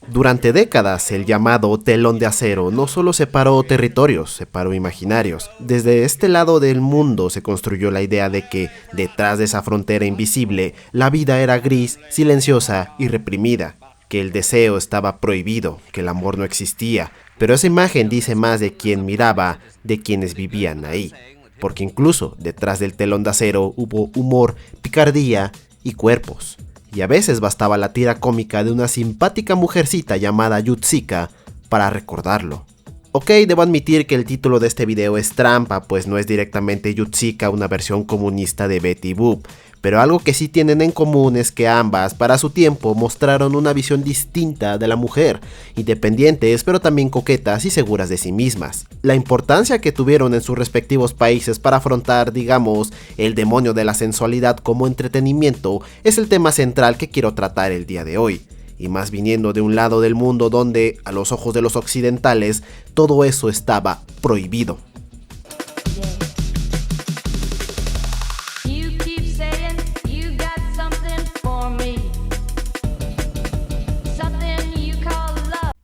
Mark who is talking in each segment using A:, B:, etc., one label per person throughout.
A: Durante décadas, el llamado telón de acero no solo separó territorios, separó imaginarios. Desde este lado del mundo se construyó la idea de que, detrás de esa frontera invisible, la vida era gris, silenciosa y reprimida, que el deseo estaba prohibido, que el amor no existía. Pero esa imagen dice más de quien miraba, de quienes vivían ahí. Porque incluso detrás del telón de acero hubo humor, picardía y cuerpos. Y a veces bastaba la tira cómica de una simpática mujercita llamada Yutsuka para recordarlo. Ok, debo admitir que el título de este video es trampa, pues no es directamente Yutsuka una versión comunista de Betty Boop, pero algo que sí tienen en común es que ambas, para su tiempo, mostraron una visión distinta de la mujer, independientes pero también coquetas y seguras de sí mismas. La importancia que tuvieron en sus respectivos países para afrontar, digamos, el demonio de la sensualidad como entretenimiento es el tema central que quiero tratar el día de hoy. Y más viniendo de un lado del mundo donde, a los ojos de los occidentales, todo eso estaba prohibido.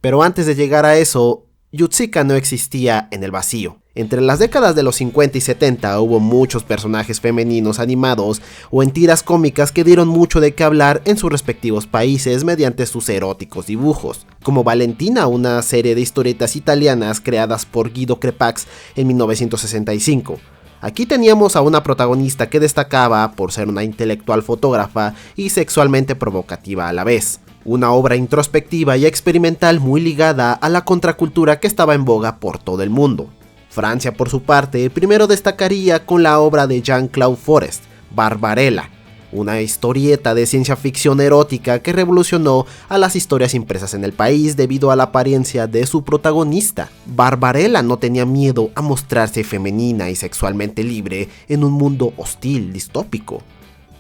A: Pero antes de llegar a eso, Yutsuka no existía en el vacío. Entre las décadas de los 50 y 70 hubo muchos personajes femeninos animados o en tiras cómicas que dieron mucho de qué hablar en sus respectivos países mediante sus eróticos dibujos, como Valentina, una serie de historietas italianas creadas por Guido Crepax en 1965. Aquí teníamos a una protagonista que destacaba por ser una intelectual fotógrafa y sexualmente provocativa a la vez. Una obra introspectiva y experimental muy ligada a la contracultura que estaba en boga por todo el mundo. Francia, por su parte, primero destacaría con la obra de Jean-Claude Forest, Barbarella, una historieta de ciencia ficción erótica que revolucionó a las historias impresas en el país debido a la apariencia de su protagonista. Barbarella no tenía miedo a mostrarse femenina y sexualmente libre en un mundo hostil, distópico.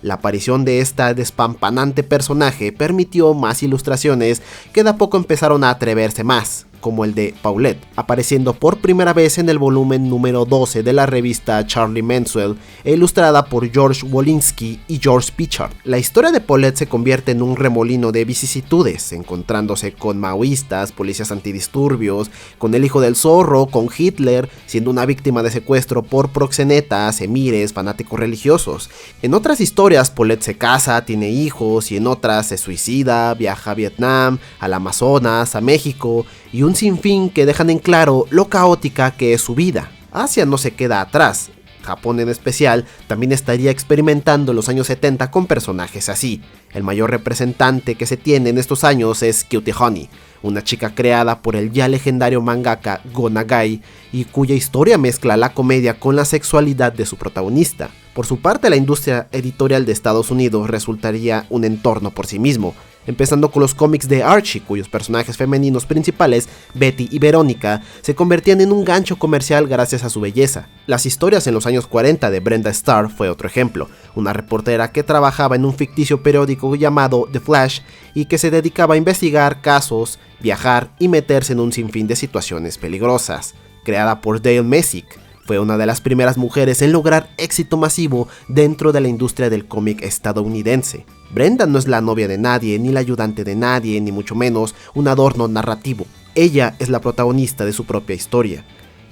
A: La aparición de esta despampanante personaje permitió más ilustraciones que de a poco empezaron a atreverse más, como el de Paulette, apareciendo por primera vez en el volumen número 12 de la revista Charlie Mensuel e ilustrada por George Wolinski y George Pichard. La historia de Paulette se convierte en un remolino de vicisitudes, encontrándose con maoístas, policías antidisturbios, con el hijo del zorro, con Hitler, siendo una víctima de secuestro por proxenetas, emires, fanáticos religiosos. En otras historias, Paulette se casa, tiene hijos, y en otras se suicida, viaja a Vietnam, al Amazonas, a México, y un sinfín que dejan en claro lo caótica que es su vida. Asia no se queda atrás. Japón en especial también estaría experimentando los años 70 con personajes así. El mayor representante que se tiene en estos años es Cutie Honey, una chica creada por el ya legendario mangaka Go Nagai y cuya historia mezcla la comedia con la sexualidad de su protagonista. Por su parte, la industria editorial de Estados Unidos resultaría un entorno por sí mismo, empezando con los cómics de Archie, cuyos personajes femeninos principales, Betty y Verónica, se convertían en un gancho comercial gracias a su belleza. Las historias en los años 40 de Brenda Starr fue otro ejemplo, una reportera que trabajaba en un ficticio periódico llamado The Flash y que se dedicaba a investigar casos, viajar y meterse en un sinfín de situaciones peligrosas. Creada por Dale Messick, fue una de las primeras mujeres en lograr éxito masivo dentro de la industria del cómic estadounidense. Brenda no es la novia de nadie, ni la ayudante de nadie, ni mucho menos un adorno narrativo. Ella es la protagonista de su propia historia.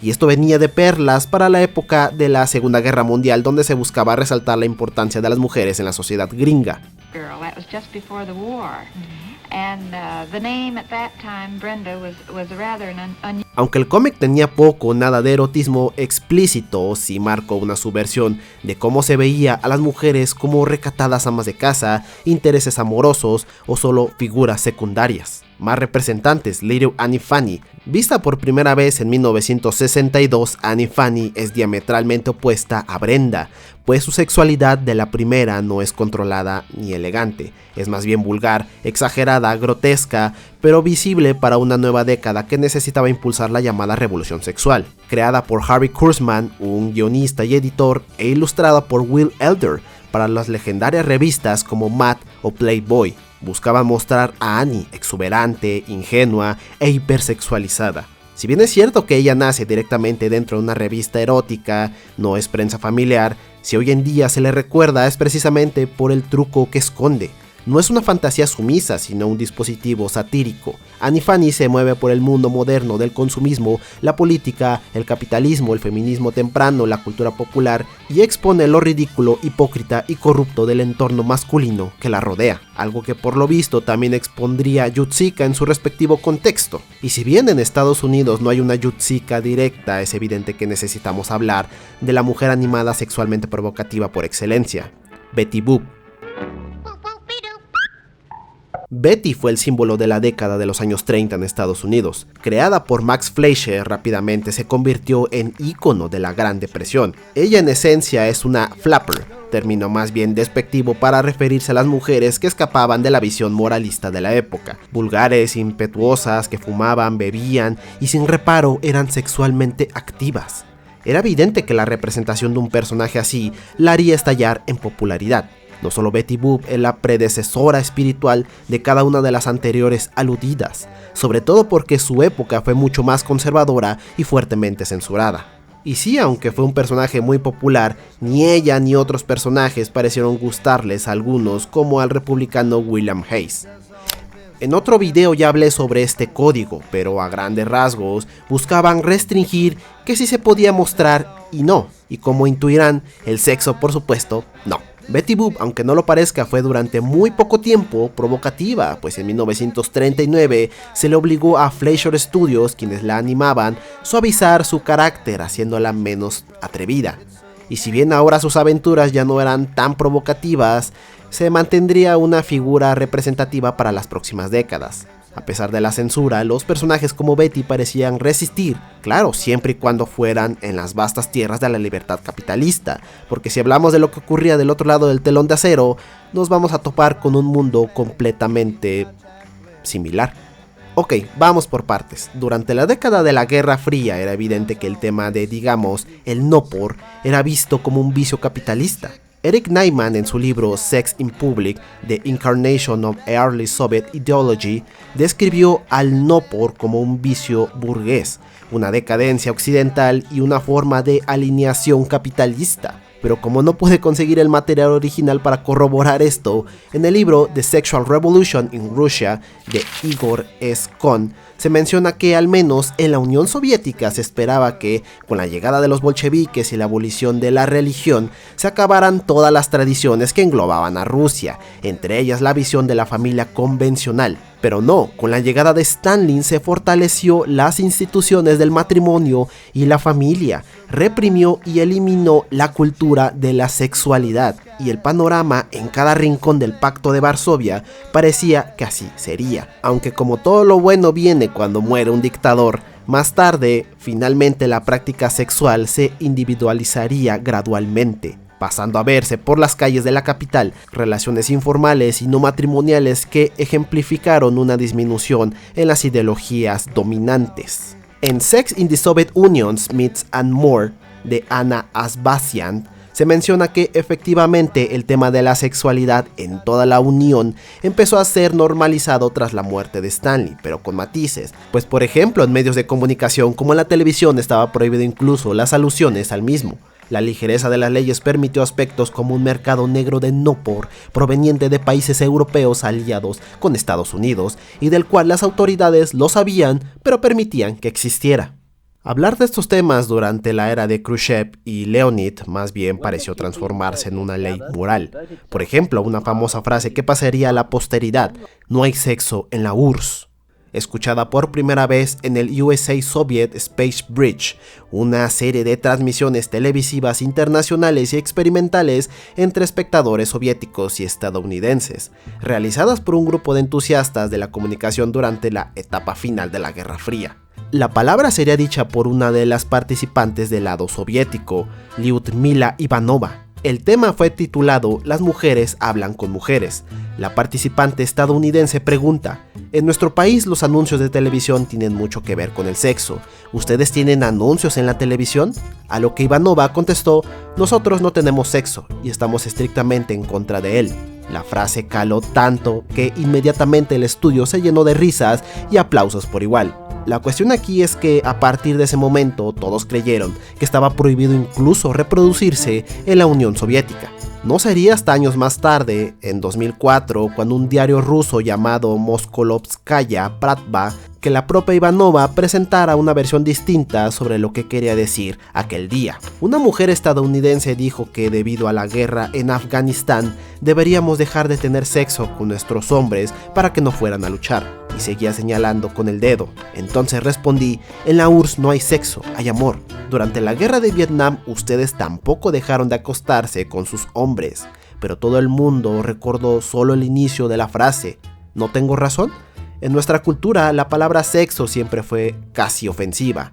A: Y esto venía de perlas para la época de la Segunda Guerra Mundial, donde se buscaba resaltar la importancia de las mujeres en la sociedad gringa. Aunque el cómic tenía poco o nada de erotismo explícito, sí marcó una subversión de cómo se veía a las mujeres como recatadas amas de casa, intereses amorosos o solo figuras secundarias. Más representantes, Little Annie Fanny. Vista por primera vez en 1962, Annie Fanny es diametralmente opuesta a Brenda, pues su sexualidad de la primera no es controlada ni elegante, es más bien vulgar, exagerada, grotesca, pero visible para una nueva década que necesitaba impulsar la llamada revolución sexual. Creada por Harry Kurtzman, un guionista y editor, e ilustrada por Will Elder para las legendarias revistas como Mad o Playboy. Buscaba mostrar a Annie exuberante, ingenua e hipersexualizada. Si bien es cierto que ella nace directamente dentro de una revista erótica, no es prensa familiar, Si hoy en día se le recuerda es precisamente por el truco que esconde. No es una fantasía sumisa, sino un dispositivo satírico. Annie Fanny se mueve por el mundo moderno del consumismo, la política, el capitalismo, el feminismo temprano, la cultura popular y expone lo ridículo, hipócrita y corrupto del entorno masculino que la rodea, algo que por lo visto también expondría Yutsuka en su respectivo contexto. Y si bien en Estados Unidos no hay una Yutsuka directa, es evidente que necesitamos hablar de la mujer animada sexualmente provocativa por excelencia, Betty Boop. Betty fue el símbolo de la década de los años 30 en Estados Unidos. Creada por Max Fleischer, rápidamente se convirtió en ícono de la Gran Depresión. Ella en esencia es una flapper, término más bien despectivo para referirse a las mujeres que escapaban de la visión moralista de la época. Vulgares, impetuosas, que fumaban, bebían y sin reparo eran sexualmente activas. Era evidente que la representación de un personaje así la haría estallar en popularidad. No solo Betty Boop es la predecesora espiritual de cada una de las anteriores aludidas, sobre todo porque su época fue mucho más conservadora y fuertemente censurada. Y sí, aunque fue un personaje muy popular, ni ella ni otros personajes parecieron gustarles a algunos, como al republicano William Hayes. En otro video ya hablé sobre este código, pero a grandes rasgos buscaban restringir que sí se podía mostrar y no, y como intuirán, el sexo por supuesto no. Betty Boop, aunque no lo parezca, fue durante muy poco tiempo provocativa, pues en 1939 se le obligó a Fleischer Studios, quienes la animaban, suavizar su carácter, haciéndola menos atrevida. Y si bien ahora sus aventuras ya no eran tan provocativas, se mantendría una figura representativa para las próximas décadas. A pesar de la censura, los personajes como Betty parecían resistir, claro, siempre y cuando fueran en las vastas tierras de la libertad capitalista, porque si hablamos de lo que ocurría del otro lado del telón de acero, nos vamos a topar con un mundo completamente similar. Ok, vamos por partes. Durante la década de la Guerra Fría era evidente que el tema de, digamos, el no por, era visto como un vicio capitalista. Eric Neiman, en su libro Sex in Public, The Incarnation of Early Soviet Ideology, describió al no por como un vicio burgués, una decadencia occidental y una forma de alineación capitalista. Pero como no pude conseguir el material original para corroborar esto, en el libro The Sexual Revolution in Russia de Igor S. Kohn, se menciona que al menos en la Unión Soviética se esperaba que, con la llegada de los bolcheviques y la abolición de la religión, se acabaran todas las tradiciones que englobaban a Rusia, entre ellas la visión de la familia convencional. Pero no, con la llegada de Stalin se fortaleció las instituciones del matrimonio y la familia, reprimió y eliminó la cultura de la sexualidad, y el panorama en cada rincón del Pacto de Varsovia parecía que así sería. Aunque como todo lo bueno viene cuando muere un dictador, más tarde, finalmente la práctica sexual se individualizaría gradualmente, pasando a verse por las calles de la capital relaciones informales y no matrimoniales que ejemplificaron una disminución en las ideologías dominantes. En Sex in the Soviet Union, Myths and More, de Anna Asbasian, se menciona que efectivamente el tema de la sexualidad en toda la Unión empezó a ser normalizado tras la muerte de Stanley, pero con matices, pues por ejemplo en medios de comunicación como en la televisión estaba prohibido incluso las alusiones al mismo. La ligereza de las leyes permitió aspectos como un mercado negro de no por proveniente de países europeos aliados con Estados Unidos y del cual las autoridades lo sabían pero permitían que existiera. Hablar de estos temas durante la era de Khrushchev y Leonid más bien pareció transformarse en una ley moral. Por ejemplo, una famosa frase que pasaría a la posteridad: no hay sexo en la URSS. Escuchada por primera vez en el USA Soviet Space Bridge, una serie de transmisiones televisivas internacionales y experimentales entre espectadores soviéticos y estadounidenses, realizadas por un grupo de entusiastas de la comunicación durante la etapa final de la Guerra Fría. La palabra sería dicha por una de las participantes del lado soviético, Lyudmila Ivanova. El tema fue titulado Las mujeres hablan con mujeres. La participante estadounidense pregunta: en nuestro país los anuncios de televisión tienen mucho que ver con el sexo. ¿Ustedes tienen anuncios en la televisión? A lo que Ivanova contestó: nosotros no tenemos sexo y estamos estrictamente en contra de él. La frase caló tanto que inmediatamente el estudio se llenó de risas y aplausos por igual. La cuestión aquí es que a partir de ese momento todos creyeron que estaba prohibido incluso reproducirse en la Unión Soviética. No sería hasta años más tarde, en 2004, cuando un diario ruso llamado Moskolovskaya Pravda, que la propia Ivanova presentara una versión distinta sobre lo que quería decir aquel día. Una mujer estadounidense dijo que debido a la guerra en Afganistán deberíamos dejar de tener sexo con nuestros hombres para que no fueran a luchar, y seguía señalando con el dedo. Entonces respondí: en la URSS no hay sexo, hay amor. Durante la guerra de Vietnam ustedes tampoco dejaron de acostarse con sus hombres, pero todo el mundo recordó solo el inicio de la frase. ¿No tengo razón? En nuestra cultura la palabra sexo siempre fue casi ofensiva.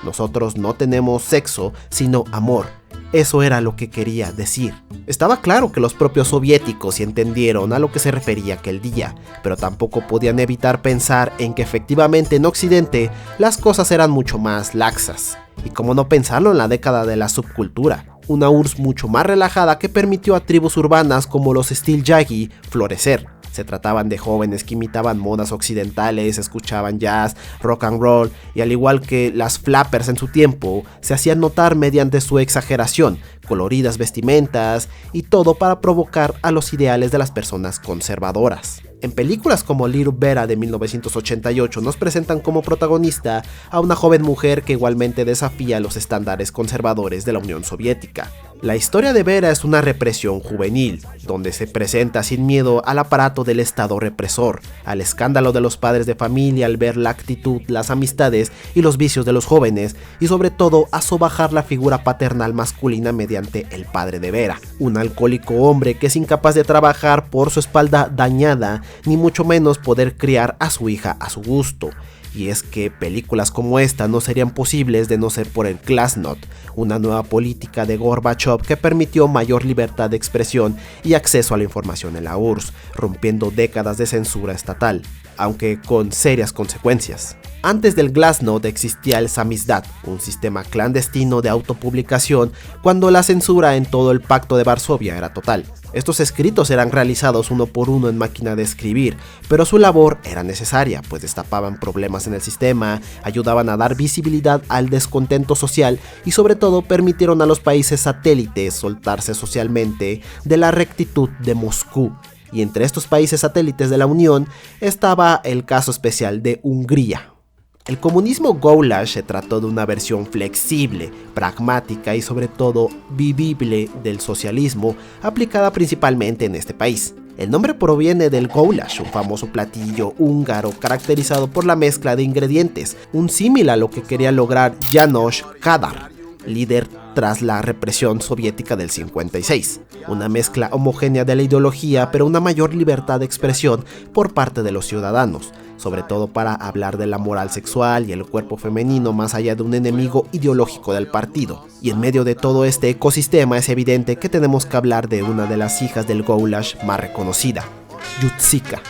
A: Nosotros no tenemos sexo, sino amor. Eso era lo que quería decir. Estaba claro que los propios soviéticos sí entendieron a lo que se refería aquel día, pero tampoco podían evitar pensar en que efectivamente en Occidente las cosas eran mucho más laxas. Y cómo no pensarlo en la década de la subcultura, una URSS mucho más relajada que permitió a tribus urbanas como los Steel Yagi florecer. Se trataban de jóvenes que imitaban modas occidentales, escuchaban jazz, rock and roll, y al igual que las flappers en su tiempo, se hacían notar mediante su exageración, coloridas vestimentas y todo para provocar a los ideales de las personas conservadoras. En películas como Little Vera de 1988 nos presentan como protagonista a una joven mujer que igualmente desafía los estándares conservadores de la Unión Soviética. La historia de Vera es una represión juvenil, donde se presenta sin miedo al aparato del Estado represor, al escándalo de los padres de familia al ver la actitud, las amistades y los vicios de los jóvenes, y sobre todo a sobajar la figura paternal masculina mediante el padre de Vera, un alcohólico hombre que es incapaz de trabajar por su espalda dañada, ni mucho menos poder criar a su hija a su gusto. Y es que películas como esta no serían posibles de no ser por el Glasnost, una nueva política de Gorbachev que permitió mayor libertad de expresión y acceso a la información en la URSS, rompiendo décadas de censura estatal, aunque con serias consecuencias. Antes del Glasnost existía el Samizdat, un sistema clandestino de autopublicación, cuando la censura en todo el Pacto de Varsovia era total. Estos escritos eran realizados uno por uno en máquina de escribir, pero su labor era necesaria, pues destapaban problemas en el sistema, ayudaban a dar visibilidad al descontento social y sobre todo permitieron a los países satélites soltarse socialmente de la rectitud de Moscú. Y entre estos países satélites de la Unión estaba el caso especial de Hungría. El comunismo Gulag se trató de una versión flexible, pragmática y sobre todo vivible del socialismo, aplicada principalmente en este país. El nombre proviene del goulash, un famoso platillo húngaro caracterizado por la mezcla de ingredientes, un símil a lo que quería lograr János Kadar, líder tras la represión soviética del 56. Una mezcla homogénea de la ideología, pero una mayor libertad de expresión por parte de los ciudadanos, sobre todo para hablar de la moral sexual y el cuerpo femenino más allá de un enemigo ideológico del partido. Y en medio de todo este ecosistema es evidente que tenemos que hablar de una de las hijas del goulash más reconocida, Yutsika.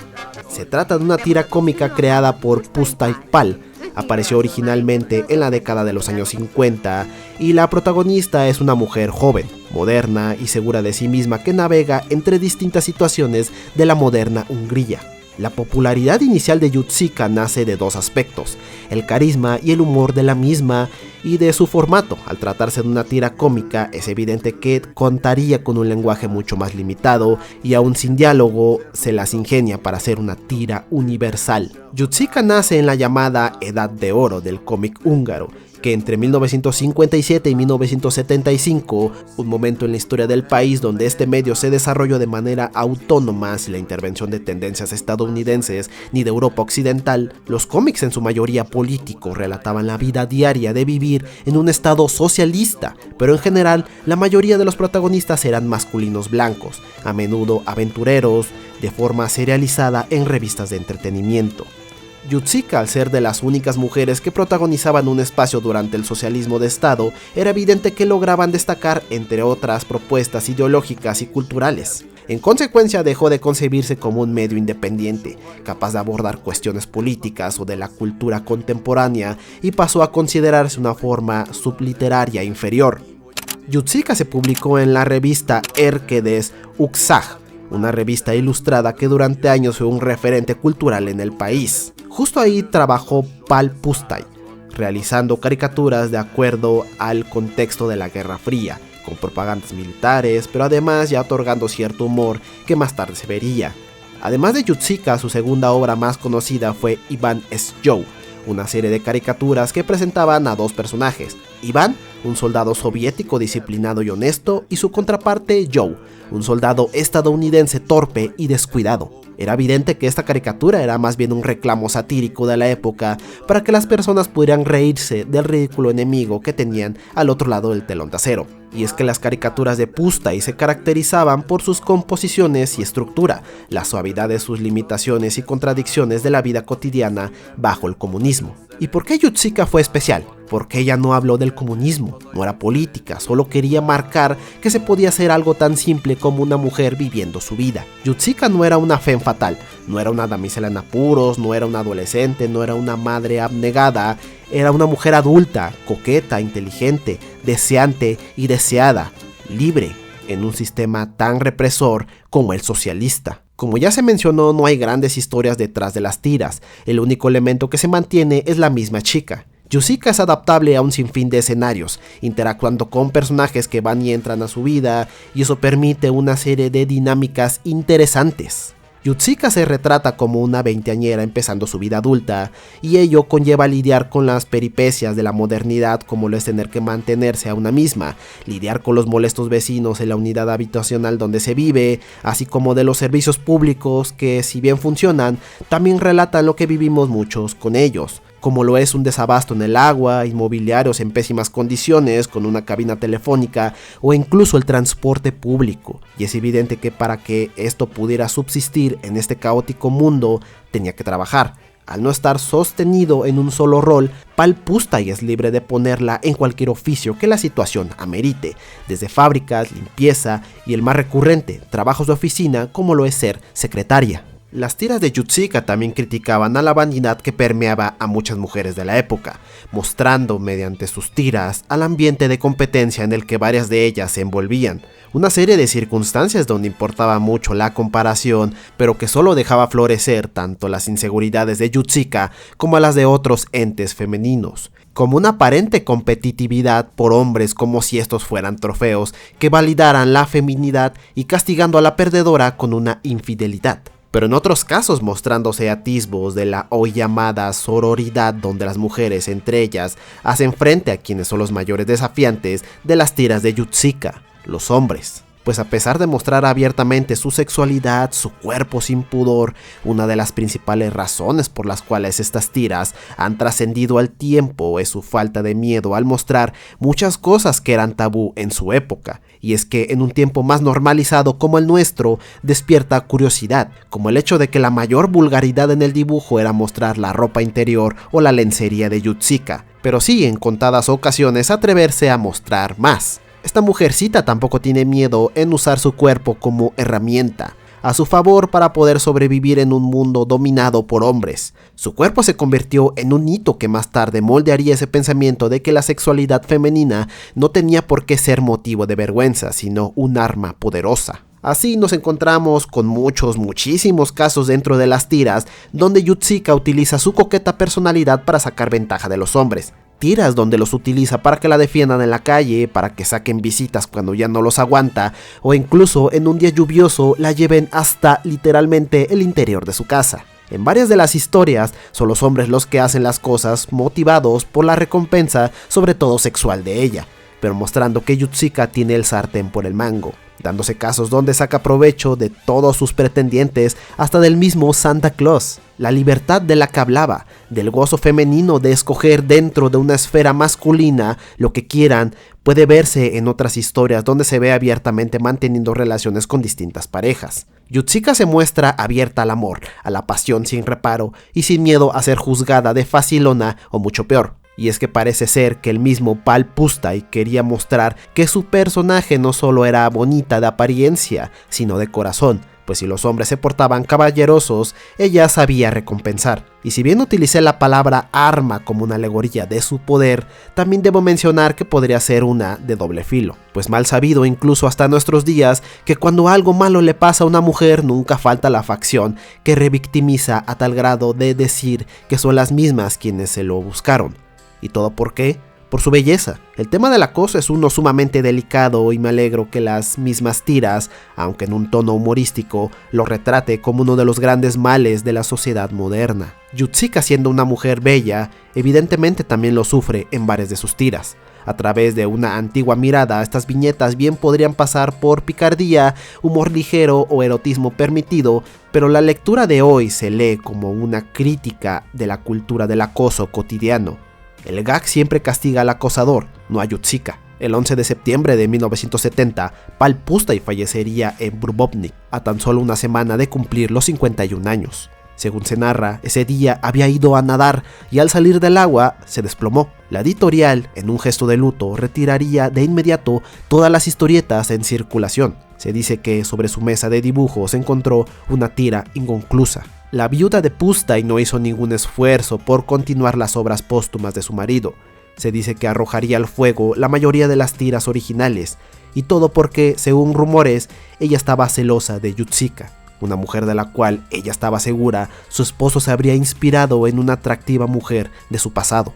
A: Se trata de una tira cómica creada por Pushtai Pal. Apareció originalmente en la década de los años 50 y la protagonista es una mujer joven, moderna y segura de sí misma que navega entre distintas situaciones de la moderna Hungría. La popularidad inicial de Yutsika nace de dos aspectos, el carisma y el humor de la misma y de su formato. Al tratarse de una tira cómica, es evidente que contaría con un lenguaje mucho más limitado y aún sin diálogo se las ingenia para hacer una tira universal. Yutsika nace en la llamada Edad de Oro del cómic húngaro, que entre 1957 y 1975, un momento en la historia del país donde este medio se desarrolló de manera autónoma sin la intervención de tendencias estadounidenses ni de Europa occidental, los cómics en su mayoría políticos relataban la vida diaria de vivir en un estado socialista, pero en general la mayoría de los protagonistas eran masculinos blancos, a menudo aventureros, de forma serializada en revistas de entretenimiento. Yutsika, al ser de las únicas mujeres que protagonizaban un espacio durante el socialismo de Estado, era evidente que lograban destacar entre otras propuestas ideológicas y culturales. En consecuencia, dejó de concebirse como un medio independiente, capaz de abordar cuestiones políticas o de la cultura contemporánea, y pasó a considerarse una forma subliteraria inferior. Yutsika se publicó en la revista Erkedes Uksag, una revista ilustrada que durante años fue un referente cultural en el país. Justo ahí trabajó Pal Pustay, realizando caricaturas de acuerdo al contexto de la Guerra Fría, con propagandas militares, pero además ya otorgando cierto humor que más tarde se vería. Además de Yutzica, su segunda obra más conocida fue Ivan S. Joe, una serie de caricaturas que presentaban a dos personajes: Iván, un soldado soviético disciplinado y honesto, y su contraparte Joe, un soldado estadounidense torpe y descuidado. Era evidente que esta caricatura era más bien un reclamo satírico de la época para que las personas pudieran reírse del ridículo enemigo que tenían al otro lado del telón de acero. Y es que las caricaturas de Pustay se caracterizaban por sus composiciones y estructura, la suavidad de sus limitaciones y contradicciones de la vida cotidiana bajo el comunismo. ¿Y por qué Yutzica fue especial? Porque ella no habló del comunismo, no era política, solo quería marcar que se podía hacer algo tan simple como una mujer viviendo su vida. Yutzica no era una femme fatal, no era una damisela en apuros, no era una adolescente, no era una madre abnegada, era una mujer adulta, coqueta, inteligente, deseante y deseada, libre, en un sistema tan represor como el socialista. Como ya se mencionó, no hay grandes historias detrás de las tiras, el único elemento que se mantiene es la misma chica. Yutzica es adaptable a un sinfín de escenarios, interactuando con personajes que van y entran a su vida, y eso permite una serie de dinámicas interesantes. Yutzica se retrata como una veinteañera empezando su vida adulta, y ello conlleva lidiar con las peripecias de la modernidad, como lo es tener que mantenerse a una misma, lidiar con los molestos vecinos en la unidad habitacional donde se vive, así como de los servicios públicos que, si bien funcionan, también relatan lo que vivimos muchos con ellos, como lo es un desabasto en el agua, inmobiliarios en pésimas condiciones, con una cabina telefónica o incluso el transporte público. Y es evidente que para que esto pudiera subsistir en este caótico mundo, tenía que trabajar. Al no estar sostenido en un solo rol, Pal Pustay es libre de ponerla en cualquier oficio que la situación amerite, desde fábricas, limpieza y el más recurrente, trabajos de oficina como lo es ser secretaria. Las tiras de Yutzica también criticaban a la vanidad que permeaba a muchas mujeres de la época, mostrando mediante sus tiras al ambiente de competencia en el que varias de ellas se envolvían, una serie de circunstancias donde importaba mucho la comparación, pero que solo dejaba florecer tanto las inseguridades de Yutzica como las de otros entes femeninos, como una aparente competitividad por hombres como si estos fueran trofeos que validaran la feminidad y castigando a la perdedora con una infidelidad. Pero en otros casos mostrándose atisbos de la hoy llamada sororidad, donde las mujeres entre ellas hacen frente a quienes son los mayores desafiantes de las tiras de Yutzica, los hombres. Pues a pesar de mostrar abiertamente su sexualidad, su cuerpo sin pudor, una de las principales razones por las cuales estas tiras han trascendido al tiempo es su falta de miedo al mostrar muchas cosas que eran tabú en su época. Y es que en un tiempo más normalizado como el nuestro, despierta curiosidad, como el hecho de que la mayor vulgaridad en el dibujo era mostrar la ropa interior o la lencería de Yutzica, pero sí en contadas ocasiones atreverse a mostrar más. Esta mujercita tampoco tiene miedo en usar su cuerpo como herramienta a su favor para poder sobrevivir en un mundo dominado por hombres. Su cuerpo se convirtió en un hito que más tarde moldearía ese pensamiento de que la sexualidad femenina no tenía por qué ser motivo de vergüenza, sino un arma poderosa. Así nos encontramos con muchísimos casos dentro de las tiras donde Yutzica utiliza su coqueta personalidad para sacar ventaja de los hombres. Tiras donde los utiliza para que la defiendan en la calle, para que saquen visitas cuando ya no los aguanta, o incluso en un día lluvioso la lleven hasta literalmente el interior de su casa. En varias de las historias son los hombres los que hacen las cosas motivados por la recompensa, sobre todo sexual de ella, pero mostrando que Yutzica tiene el sartén por el mango, dándose casos donde saca provecho de todos sus pretendientes, hasta del mismo Santa Claus. La libertad de la que hablaba, del gozo femenino de escoger dentro de una esfera masculina lo que quieran, puede verse en otras historias donde se ve abiertamente manteniendo relaciones con distintas parejas. Yutzica se muestra abierta al amor, a la pasión sin reparo y sin miedo a ser juzgada de facilona o mucho peor. Y es que parece ser que el mismo Pal Pustay quería mostrar que su personaje no solo era bonita de apariencia, sino de corazón, pues si los hombres se portaban caballerosos, ella sabía recompensar. Y si bien utilicé la palabra arma como una alegoría de su poder, también debo mencionar que podría ser una de doble filo, pues mal sabido incluso hasta nuestros días que cuando algo malo le pasa a una mujer nunca falta la facción que revictimiza a tal grado de decir que son las mismas quienes se lo buscaron. ¿Y todo por qué? Por su belleza. El tema del acoso es uno sumamente delicado y me alegro que las mismas tiras, aunque en un tono humorístico, lo retrate como uno de los grandes males de la sociedad moderna. Yutsuka, siendo una mujer bella, evidentemente también lo sufre en varias de sus tiras. A través de una antigua mirada, estas viñetas bien podrían pasar por picardía, humor ligero o erotismo permitido, pero la lectura de hoy se lee como una crítica de la cultura del acoso cotidiano. El gag siempre castiga al acosador, no a Yutsuka. El 11 de septiembre de 1970, Pal Pustai fallecería en Dubrovnik, a tan solo una semana de cumplir los 51 años. Según se narra, ese día había ido a nadar y al salir del agua se desplomó. La editorial, en un gesto de luto, retiraría de inmediato todas las historietas en circulación. Se dice que sobre su mesa de dibujo se encontró una tira inconclusa. La viuda de Pustai no hizo ningún esfuerzo por continuar las obras póstumas de su marido. Se dice que arrojaría al fuego la mayoría de las tiras originales, y todo porque, según rumores, ella estaba celosa de Yutsuka, una mujer de la cual ella estaba segura su esposo se habría inspirado en una atractiva mujer de su pasado.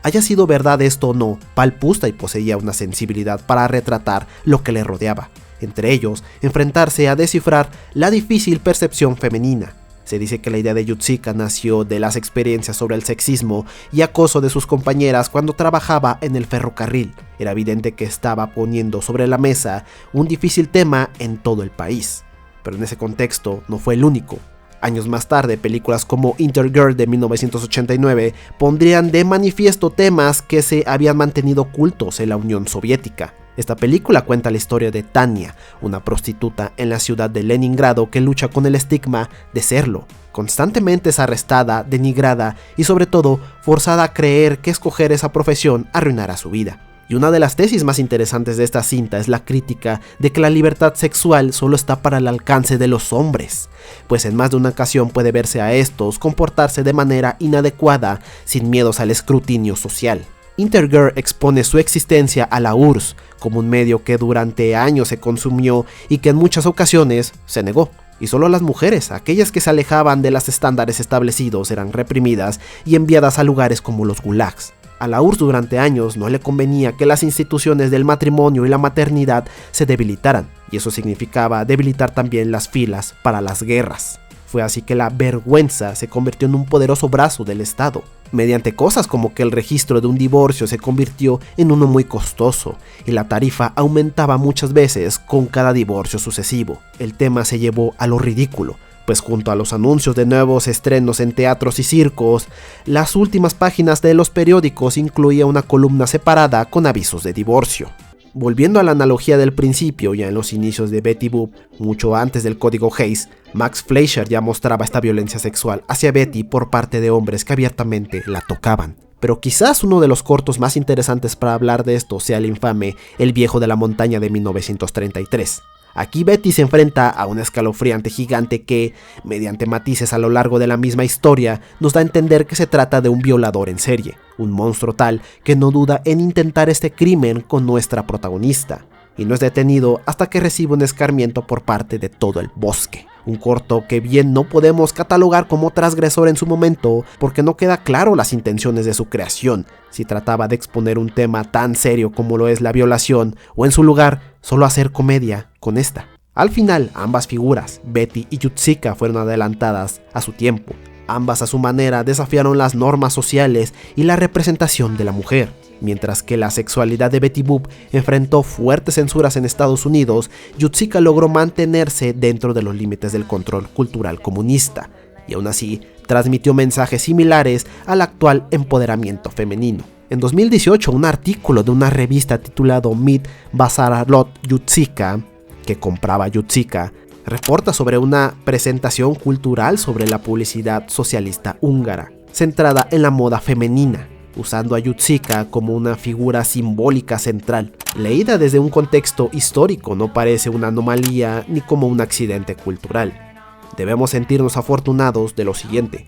A: Haya sido verdad esto o no, Pal Pustai poseía una sensibilidad para retratar lo que le rodeaba, entre ellos enfrentarse a descifrar la difícil percepción femenina. Se dice que la idea de Yutsuka nació de las experiencias sobre el sexismo y acoso de sus compañeras cuando trabajaba en el ferrocarril. Era evidente que estaba poniendo sobre la mesa un difícil tema en todo el país. Pero en ese contexto no fue el único. Años más tarde, películas como Intergirl de 1989 pondrían de manifiesto temas que se habían mantenido ocultos en la Unión Soviética. Esta película cuenta la historia de Tania, una prostituta en la ciudad de Leningrado que lucha con el estigma de serlo. Constantemente es arrestada, denigrada y sobre todo forzada a creer que escoger esa profesión arruinará su vida. Y una de las tesis más interesantes de esta cinta es la crítica de que la libertad sexual solo está para el alcance de los hombres, pues en más de una ocasión puede verse a estos comportarse de manera inadecuada sin miedos al escrutinio social. Intergirl expone su existencia a la URSS como un medio que durante años se consumió y que en muchas ocasiones se negó. Y solo las mujeres, aquellas que se alejaban de los estándares establecidos, eran reprimidas y enviadas a lugares como los gulags. A la URSS durante años no le convenía que las instituciones del matrimonio y la maternidad se debilitaran, y eso significaba debilitar también las filas para las guerras. Fue así que la vergüenza se convirtió en un poderoso brazo del Estado, mediante cosas como que el registro de un divorcio se convirtió en uno muy costoso, y la tarifa aumentaba muchas veces con cada divorcio sucesivo. El tema se llevó a lo ridículo, pues junto a los anuncios de nuevos estrenos en teatros y circos, las últimas páginas de los periódicos incluía una columna separada con avisos de divorcio. Volviendo a la analogía del principio, ya en los inicios de Betty Boop, mucho antes del código Hays, Max Fleischer ya mostraba esta violencia sexual hacia Betty por parte de hombres que abiertamente la tocaban. Pero quizás uno de los cortos más interesantes para hablar de esto sea el infame El viejo de la montaña de 1933. Aquí Betty se enfrenta a un escalofriante gigante que, mediante matices a lo largo de la misma historia, nos da a entender que se trata de un violador en serie, un monstruo tal que no duda en intentar este crimen con nuestra protagonista, y no es detenido hasta que recibe un escarmiento por parte de todo el bosque. Un corto que bien no podemos catalogar como transgresor en su momento porque no queda claro las intenciones de su creación, si trataba de exponer un tema tan serio como lo es la violación o en su lugar solo hacer comedia con esta. Al final, ambas figuras, Betty y Yutsuka, fueron adelantadas a su tiempo. Ambas a su manera desafiaron las normas sociales y la representación de la mujer. Mientras que la sexualidad de Betty Boop enfrentó fuertes censuras en Estados Unidos, Yutsuka logró mantenerse dentro de los límites del control cultural comunista, y aún así transmitió mensajes similares al actual empoderamiento femenino. En 2018, un artículo de una revista titulado Meet Bazarlot Yutsuka, que compraba Yutsuka, reporta sobre una presentación cultural sobre la publicidad socialista húngara, centrada en la moda femenina. usando a Yutsuka como una figura simbólica central. Leída desde un contexto histórico, no parece una anomalía ni como un accidente cultural. Debemos sentirnos afortunados de lo siguiente.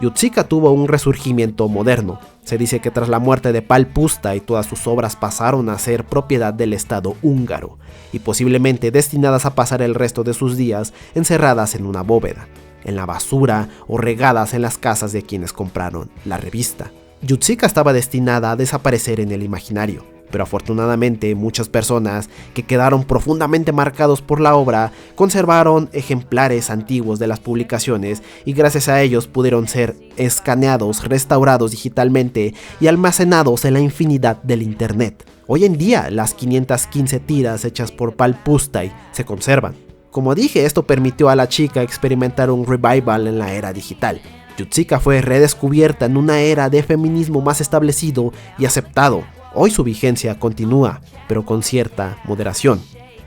A: Yutsuka tuvo un resurgimiento moderno. Se dice que tras la muerte de Pál Pustay todas sus obras pasaron a ser propiedad del Estado húngaro y posiblemente destinadas a pasar el resto de sus días encerradas en una bóveda, en la basura o regadas en las casas de quienes compraron la revista. Yutsuka estaba destinada a desaparecer en el imaginario, pero afortunadamente muchas personas que quedaron profundamente marcados por la obra conservaron ejemplares antiguos de las publicaciones y gracias a ellos pudieron ser escaneados, restaurados digitalmente y almacenados en la infinidad del internet. Hoy en día las 515 tiras hechas por Pál Pustay se conservan. Como dije, esto permitió a la chica experimentar un revival en la era digital. Yutsuka fue redescubierta en una era de feminismo más establecido y aceptado. Hoy su vigencia continúa, pero con cierta moderación.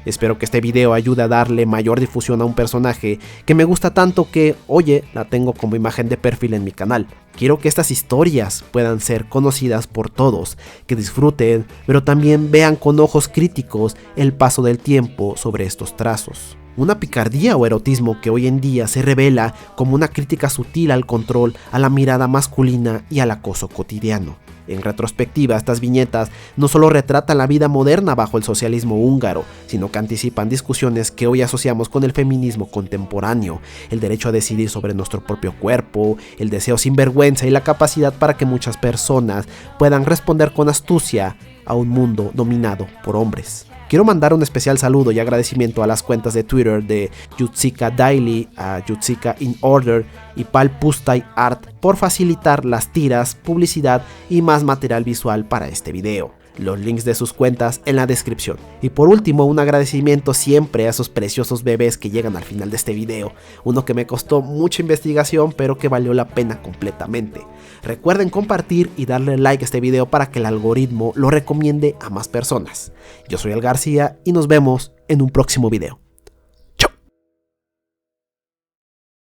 A: Espero que este video ayude a darle mayor difusión a un personaje que me gusta tanto que, oye, la tengo como imagen de perfil en mi canal. Quiero que estas historias puedan ser conocidas por todos, que disfruten, pero también vean con ojos críticos el paso del tiempo sobre estos trazos. Una picardía o erotismo que hoy en día se revela como una crítica sutil al control, a la mirada masculina y al acoso cotidiano. En retrospectiva, estas viñetas no solo retratan la vida moderna bajo el socialismo húngaro, sino que anticipan discusiones que hoy asociamos con el feminismo contemporáneo, el derecho a decidir sobre nuestro propio cuerpo, el deseo sin vergüenza y la capacidad para que muchas personas puedan responder con astucia a un mundo dominado por hombres. Quiero mandar un especial saludo y agradecimiento a las cuentas de Twitter de Yutsuka Daily, a Yutsuka in Order y Pál Pustay Art por facilitar las tiras, publicidad y más material visual para este video. Los links de sus cuentas en la descripción. Y por último, un agradecimiento siempre a esos preciosos bebés que llegan al final de este video. Uno que me costó mucha investigación, pero que valió la pena completamente. Recuerden compartir y darle like a este video para que el algoritmo lo recomiende a más personas. Yo soy El García y nos vemos en un próximo video.